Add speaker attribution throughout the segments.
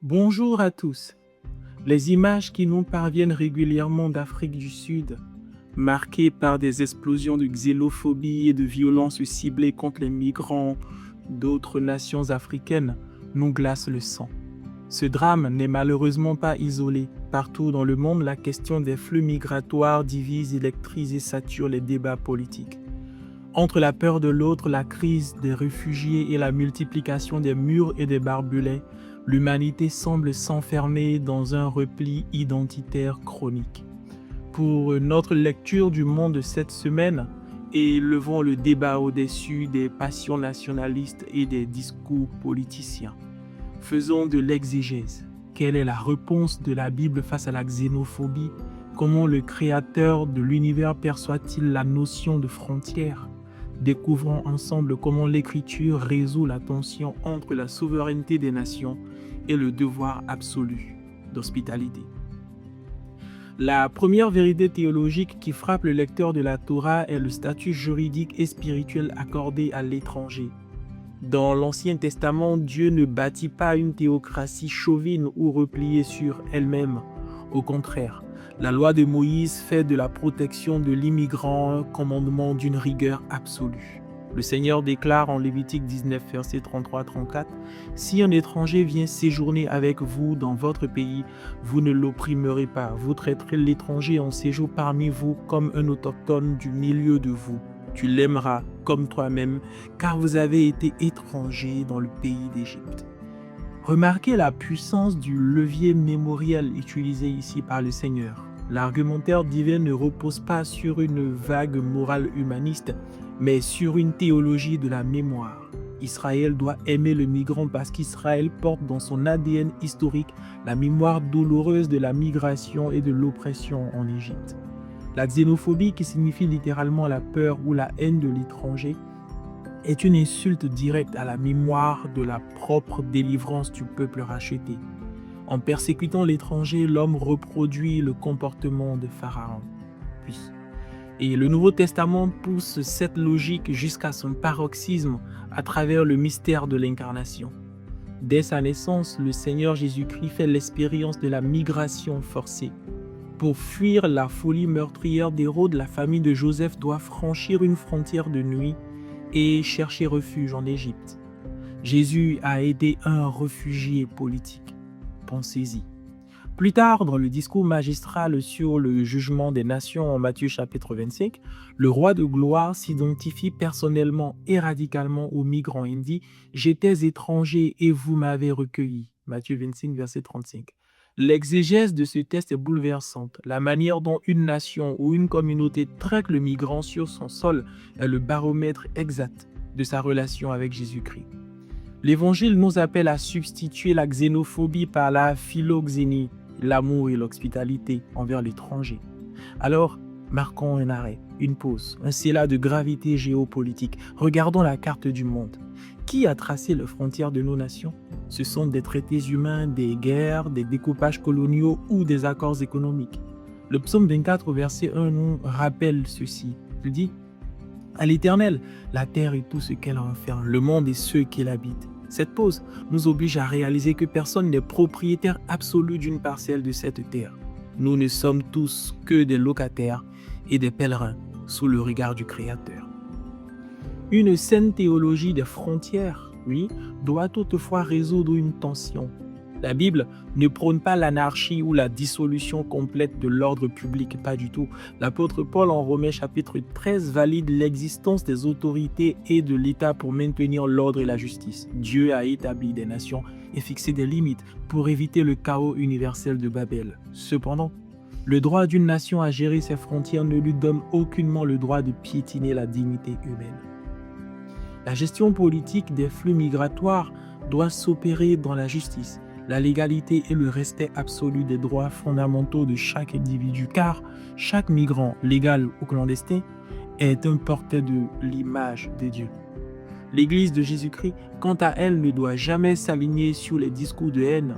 Speaker 1: Bonjour à tous. Les images qui nous parviennent régulièrement d'Afrique du Sud, marquées par des explosions de xénophobie et de violences ciblées contre les migrants d'autres nations africaines, nous glacent le sang. Ce drame n'est malheureusement pas isolé. Partout dans le monde, la question des flux migratoires divise, électrise et sature les débats politiques. Entre la peur de l'autre, la crise des réfugiés et la multiplication des murs et des barbelés, l'humanité semble s'enfermer dans un repli identitaire chronique. Pour notre lecture du monde de cette semaine, élevons le débat au-dessus des passions nationalistes et des discours politiciens. Faisons de l'exégèse. Quelle est la réponse de la Bible face à la xénophobie? Comment le Créateur de l'univers perçoit-il la notion de frontière? Découvrons ensemble comment l'Écriture résout la tension entre la souveraineté des nations et le devoir absolu d'hospitalité. La première vérité théologique qui frappe le lecteur de la Torah est le statut juridique et spirituel accordé à l'étranger. Dans l'Ancien Testament, Dieu ne bâtit pas une théocratie chauvine ou repliée sur elle-même. Au contraire, la loi de Moïse fait de la protection de l'immigrant un commandement d'une rigueur absolue. Le Seigneur déclare en Lévitique 19, versets 33-34, « Si un étranger vient séjourner avec vous dans votre pays, vous ne l'opprimerez pas. Vous traiterez l'étranger en séjour parmi vous comme un autochtone du milieu de vous. Tu l'aimeras comme toi-même, car vous avez été étrangers dans le pays d'Égypte. » Remarquez la puissance du levier mémoriel utilisé ici par le Seigneur. L'argumentaire divin ne repose pas sur une vague morale humaniste, mais sur une théologie de la mémoire. Israël doit aimer le migrant parce qu'Israël porte dans son ADN historique la mémoire douloureuse de la migration et de l'oppression en Égypte. La xénophobie, qui signifie littéralement la peur ou la haine de l'étranger, est une insulte directe à la mémoire de la propre délivrance du peuple racheté. En persécutant l'étranger, l'homme reproduit le comportement de Pharaon. Et le Nouveau Testament pousse cette logique jusqu'à son paroxysme à travers le mystère de l'incarnation. Dès sa naissance, le Seigneur Jésus-Christ fait l'expérience de la migration forcée. Pour fuir la folie meurtrière d'Hérode, la famille de Joseph doit franchir une frontière de nuit et chercher refuge en Égypte. Jésus a été un réfugié politique. Pensez-y. Plus tard, dans le discours magistral sur le jugement des nations en Matthieu chapitre 25, le roi de gloire s'identifie personnellement et radicalement aux migrants. Il dit « J'étais étranger et vous m'avez recueilli ». Matthieu 25, verset 35. L'exégèse de ce texte est bouleversante. La manière dont une nation ou une communauté traite le migrant sur son sol est le baromètre exact de sa relation avec Jésus-Christ. L'Évangile nous appelle à substituer la xénophobie par la philoxénie, l'amour et l'hospitalité envers l'étranger. Alors, marquons un arrêt, une pause, un célat de gravité géopolitique. Regardons la carte du monde. Qui a tracé les frontières de nos nations? Ce sont des traités humains, des guerres, des découpages coloniaux ou des accords économiques. Le psaume 24, verset 1 nous rappelle ceci. Il dit « À l'Éternel, la terre et tout ce qu'elle renferme, le monde et ceux qui l'habitent. » Cette pause nous oblige à réaliser que personne n'est propriétaire absolu d'une parcelle de cette terre. Nous ne sommes tous que des locataires et des pèlerins sous le regard du Créateur. Une saine théologie des frontières, oui, doit toutefois résoudre une tension. La Bible ne prône pas l'anarchie ou la dissolution complète de l'ordre public, pas du tout. L'apôtre Paul en Romains chapitre 13 valide l'existence des autorités et de l'État pour maintenir l'ordre et la justice. Dieu a établi des nations et fixé des limites pour éviter le chaos universel de Babel. Cependant, le droit d'une nation à gérer ses frontières ne lui donne aucunement le droit de piétiner la dignité humaine. La gestion politique des flux migratoires doit s'opérer dans la justice, la légalité et le respect absolu des droits fondamentaux de chaque individu, car chaque migrant, légal ou clandestin, est un porteur de l'image de Dieu. L'Église de Jésus-Christ, quant à elle, ne doit jamais s'aligner sur les discours de haine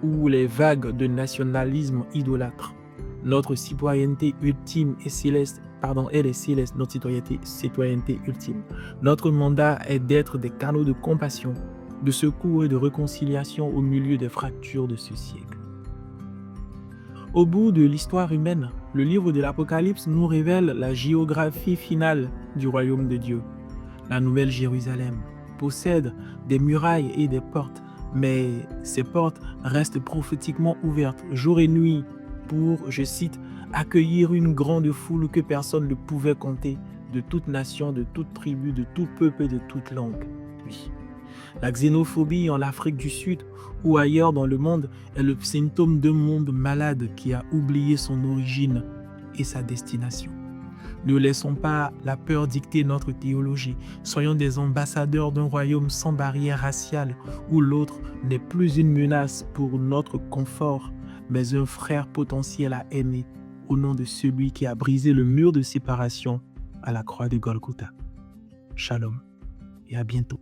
Speaker 1: ou les vagues de nationalisme idolâtre. Notre citoyenneté ultime et céleste, elle est céleste, notre citoyenneté ultime. Notre mandat est d'être des canaux de compassion de secours et de réconciliation au milieu des fractures de ce siècle. Au bout de l'histoire humaine, le livre de l'Apocalypse nous révèle la géographie finale du royaume de Dieu. La Nouvelle Jérusalem possède des murailles et des portes, mais ces portes restent prophétiquement ouvertes jour et nuit pour, je cite, accueillir une grande foule que personne ne pouvait compter, de toute nation, de toute tribu, de tout peuple et de toute langue. Oui. La xénophobie en Afrique du Sud ou ailleurs dans le monde est le symptôme d'un monde malade qui a oublié son origine et sa destination. Ne laissons pas la peur dicter notre théologie. Soyons des ambassadeurs d'un royaume sans barrière raciale où l'autre n'est plus une menace pour notre confort, mais un frère potentiel à aimer au nom de celui qui a brisé le mur de séparation à la croix de Golgotha. Shalom et à bientôt.